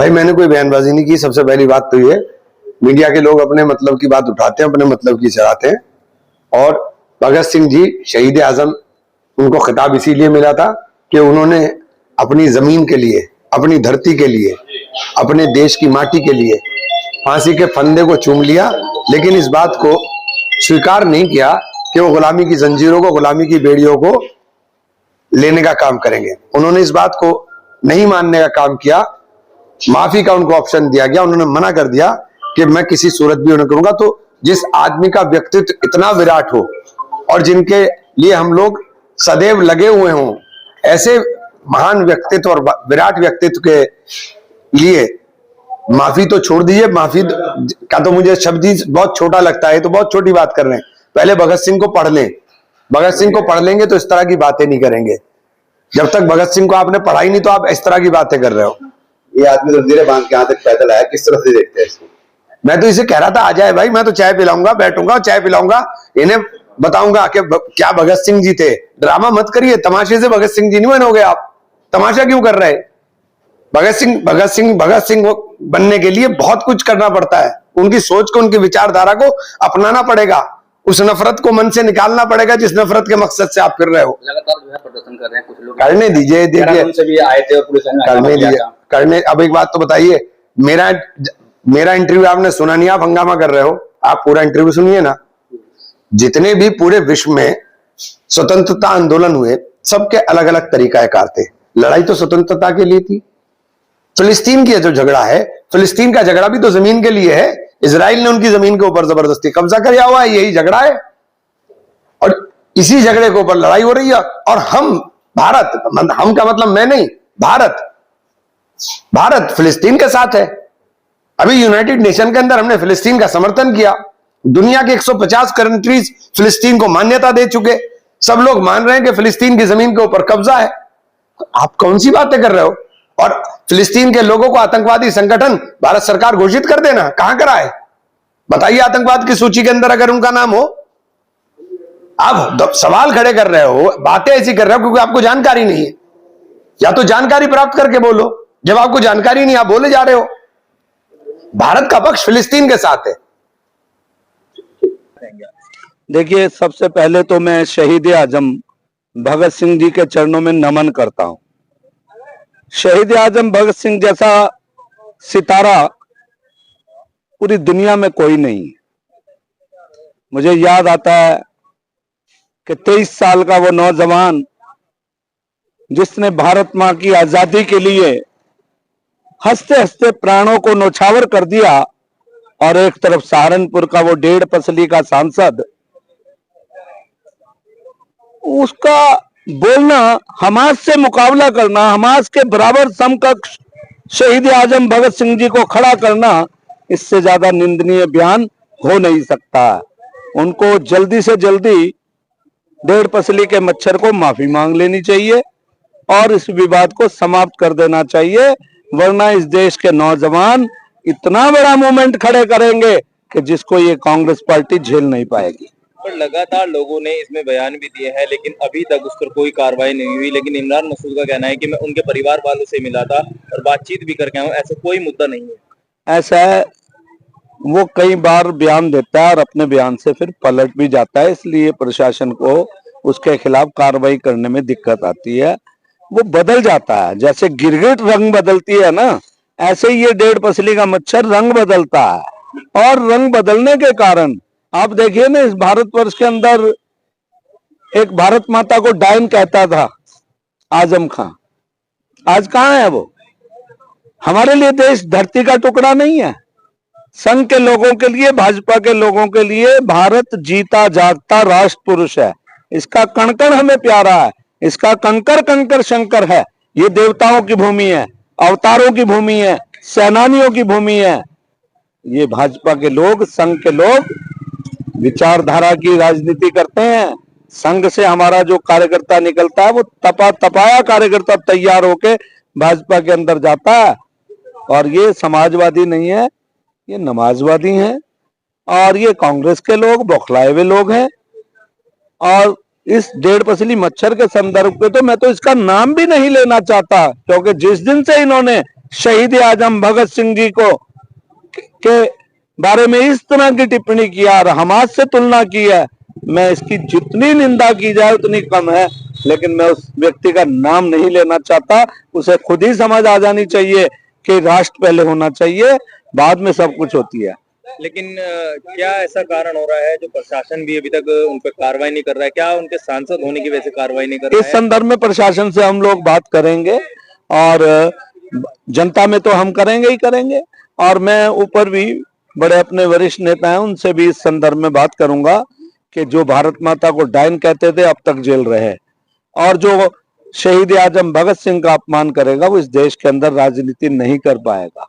भाई मैंने कोई बयानबाजी नहीं की। सबसे पहली बात तो ये, मीडिया के लोग अपने मतलब की बात उठाते हैं, अपने मतलब की चलाते हैं। और भगत सिंह जी शहीद आजम, उनको खिताब इसीलिए मिला था कि उन्होंने अपनी जमीन के लिए, अपनी धरती के लिए, अपने देश की माटी के लिए फांसी के फंदे को चूम लिया, लेकिन इस बात को स्वीकार नहीं किया कि वो गुलामी की जंजीरों को, गुलामी की बेड़ियों को लेने का काम करेंगे। उन्होंने इस बात को नहीं मानने का काम किया। माफी का उनको ऑप्शन दिया गया, उन्होंने मना कर दिया कि मैं किसी सूरत भी उन्हें करूंगा। तो जिस आदमी का व्यक्तित्व इतना विराट हो और जिनके लिए हम लोग सदैव लगे हुए हों, ऐसे महान व्यक्तित्व और विराट व्यक्तित्व के लिए माफी तो छोड़ दीजिए। माफी का तो मुझे शब्द ही बहुत छोटा लगता है, तो बहुत छोटी बात कर रहे हैं। पहले भगत सिंह को पढ़ लें, भगत सिंह को पढ़ लेंगे तो इस तरह की बातें नहीं करेंगे। जब तक भगत सिंह को आपने पढ़ा ही नहीं तो आप इस तरह की बातें कर रहे हो। ये आदमी जंजीरें बांध के यहाँ तक पैदल आया, किस तरह से देखते हैं इसको? मैं तो इसे कह रहा था आ जाए भाई, मैं तो चाय पिलाऊंगा, बैठूंगा चाय पिलाऊंगा, इन्हें बताऊंगा कि क्या भगत सिंह जी थे। ड्रामा मत करिए, तमाशे से भगत सिंह जी नहीं बनोगे आप। तमाशा क्यों कर रहे? भगत सिंह बनने के लिए बहुत कुछ करना पड़ता है। उनकी सोच को, उनकी विचारधारा को अपनाना पड़ेगा, उस नफरत को मन से निकालना पड़ेगा जिस नफरत के मकसद से आप फिर रहे हो। लगातार जो है प्रदर्शन कर रहे हैं कुछ लोग, करने दीजिए, देखिए आए थे और पुलिस ने करने दीजिए, करने। अब एक बात तो बताइए, मेरा इंटरव्यू आपने सुना नहीं, आप हंगामा कर रहे हो। आप पूरा इंटरव्यू सुनिए ना। जितने भी पूरे विश्व में स्वतंत्रता आंदोलन हुए, सबके अलग अलग तरीकाकार थे। लड़ाई तो स्वतंत्रता के लिए थी। फिलिस्तीन की जो झगड़ा है, फिलिस्तीन का झगड़ा भी तो जमीन के लिए है। इजराइल ने उनकी जमीन के ऊपर जबरदस्ती कब्जा किया हुआ है, यही झगड़ा है। और इसी झगड़े के ऊपर लड़ाई हो रही है। और हम भारत, हम का मतलब मैं नहीं, भारत फिलिस्तीन के साथ है। अभी यूनाइटेड नेशन के अंदर हमने फिलिस्तीन का समर्थन किया। दुनिया के 150 कंट्रीज फिलिस्तीन को मान्यता दे चुके। सब लोग मान रहे हैं कि फिलिस्तीन की जमीन के ऊपर कब्जा है। आप कौन सी बातें कर रहे हो? और फिलिस्तीन के लोगों को आतंकवादी संगठन भारत सरकार घोषित कर देना, कहां करा है? बताइए आतंकवाद की सूची के अंदर अगर उनका नाम हो। आप सवाल खड़े कर रहे हो, बातें ऐसी कर रहे हो क्योंकि आपको जानकारी नहीं है। या तो जानकारी प्राप्त करके बोलो। जब आपको जानकारी नहीं, आप बोले जा रहे हो। भारत का पक्ष फिलिस्तीन के साथ है। देखिए, सबसे पहले तो मैं शहीद आजम भगत सिंह जी के चरणों में नमन करता हूं। शहीद आजम भगत सिंह जैसा सितारा पूरी दुनिया में कोई नहीं। मुझे याद आता है कि 23 साल का वो नौजवान जिसने भारत मां की आजादी के लिए हंसते हंसते प्राणों को नौछावर कर दिया, और एक तरफ सहारनपुर का वो 1.5 पसली का सांसद, उसका बोलना, हमास से मुकाबला करना, हमास के बराबर समकक्ष शहीद आजम भगत सिंह जी को खड़ा करना, इससे ज्यादा निंदनीय बयान हो नहीं सकता। उनको जल्दी से जल्दी 1.5 पसली के मच्छर को माफी मांग लेनी चाहिए और इस विवाद को समाप्त कर देना चाहिए, वरना इस देश के नौजवान इतना बड़ा मूवमेंट खड़े करेंगे कि जिसको ये कांग्रेस पार्टी झेल नहीं पाएगी। पर लगातार लोगों ने इसमें बयान भी दिए हैं, लेकिन अभी तक उस पर कोई कार्रवाई नहीं हुई। लेकिन इमरान मसूद का कहना है कि मैं उनके परिवार वालों से मिला था और बातचीत भी करके आया हूं, ऐसा कोई मुद्दा नहीं है। ऐसा है, वो कई बार बयान देता है और अपने बयान से फिर पलट भी जाता है, इसलिए प्रशासन को उसके खिलाफ कार्रवाई करने में दिक्कत आती है। वो बदल जाता है, जैसे गिरगिट रंग बदलती है ना, ऐसे ही ये 1.5 पसली का मच्छर रंग बदलता है। और रंग बदलने के कारण आप देखिए ना, इस भारतवर्ष के अंदर एक भारत माता को डायन कहता था आजम खां, आज कहां है वो? हमारे लिए देश धरती का टुकड़ा नहीं है। संघ के लोगों के लिए, भाजपा के लोगों के लिए भारत जीता जागता राष्ट्र पुरुष है। इसका कणकण हमें प्यारा है, इसका कंकर कंकर शंकर है। ये देवताओं की भूमि है, अवतारों की भूमि है, सेनानियों की भूमि है। ये भाजपा के लोग, संघ के लोग विचारधारा की राजनीति करते हैं। संघ से हमारा जो कार्यकर्ता निकलता है वो तपाया कार्यकर्ता तैयार होके भाजपा के अंदर जाता है। और ये समाजवादी नहीं है, ये नमाजवादी हैं और ये कांग्रेस के लोग बौखलाए हुए लोग हैं। और इस 1.5 पसली मच्छर के संदर्भ पे तो मैं तो इसका नाम भी नहीं लेना चाहता, क्योंकि जिस दिन से इन्होंने शहीद आजम भगत सिंह जी को के बारे में इस तरह की टिप्पणी किया और हमास से तुलना की है, मैं इसकी जितनी निंदा की जाए उतनी कम है। लेकिन मैं उस व्यक्ति का नाम नहीं लेना चाहता। उसे खुद ही समझ आ जानी चाहिए कि राष्ट्र पहले होना चाहिए, बाद में सब कुछ होती है। लेकिन क्या ऐसा कारण हो रहा है जो प्रशासन भी अभी तक उन पर कार्रवाई नहीं कर रहा है? क्या उनके सांसद होने की वजह से कार्रवाई नहीं कर रहा है? इस संदर्भ में प्रशासन से हम लोग बात करेंगे और जनता में तो हम करेंगे ही करेंगे, और मैं ऊपर भी बड़े अपने वरिष्ठ नेता हैं उनसे भी इस संदर्भ में बात करूंगा कि जो भारत माता को डायन कहते थे अब तक जेल रहे, और जो शहीद आजम भगत सिंह का अपमान करेगा वो इस देश के अंदर राजनीति नहीं कर पाएगा।